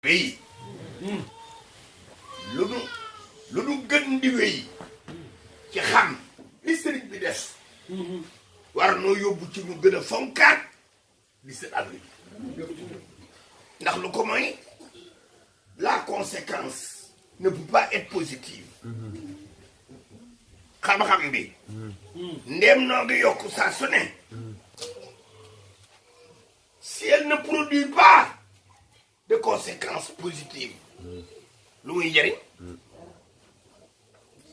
wéy lu nu gën di wéy ci xam li sëriñ bi def war noo yóbbu ci ñu gën a fonkaat 17 avril ndax lu ko mooy la conséquence ne peut pas être positive xam-xam bi ndéem noo ngi yokk saa su ne si elle ne produit pas de conséquences positives lu muy njëriñ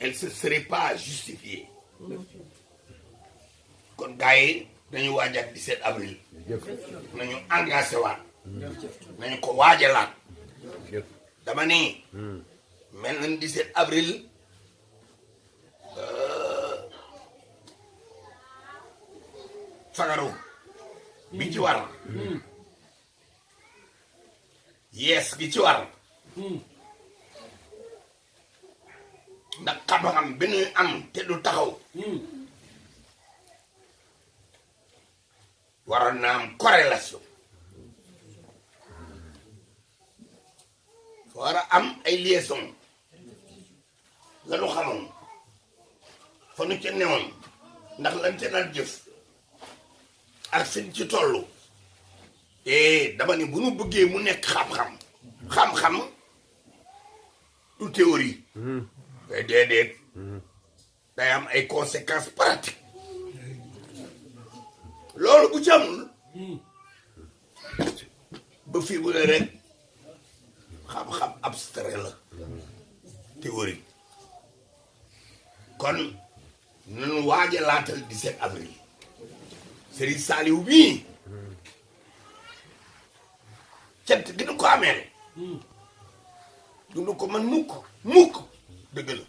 elle se serait pas justifiée kon gars yi dañu waajal 17 avril nañu engagé waat nañu ko waajalaat dama ni mel na 17 avril fagaru bi ci war yees gi ci war ndax xam-xam bi ñuy am te du taxaw waroon na am corrélation fa war a am ay liaison la nu xamoon fa nu ca newoon ndax lan ca daan jëf ak fiñ ci tollu dama ni bu nu bëggee mu nekk xam-xam du théorie day déedéet day am ay conséquences pratiques loolu bu ci amul ba fii bu ne rek xam-xam abstrait la théorie kon nanu waajalaatal 17 avril Serigne Saliou bii cant gi nu ko ameel du nu ko man mukk dëgg la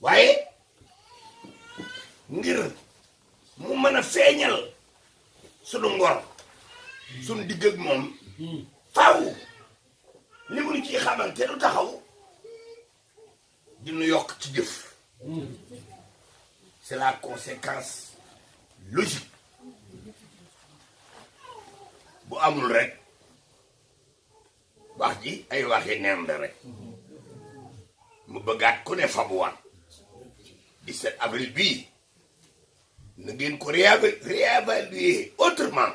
waaye ngir mu mën a feeñal sunu ngor sunu digg ak moom faaw li mu nu ciy xamante du taxaw dinu yokk ci jëf c'est la conséquence logique bu amul rek wax ji ay waxi neen la rek mu bëggaat ku ne fabuwaat 17 avril bii na ngeen ko réévaluer autrement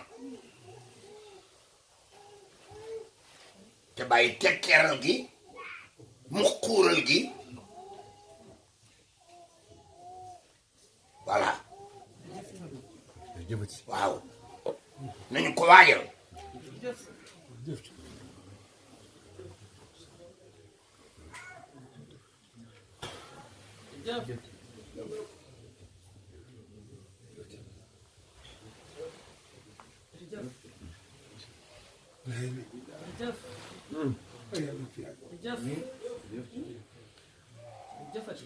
te bàyyi tekkeeral gi mu xuural gi voilà waaw nañu ko waajal jëfati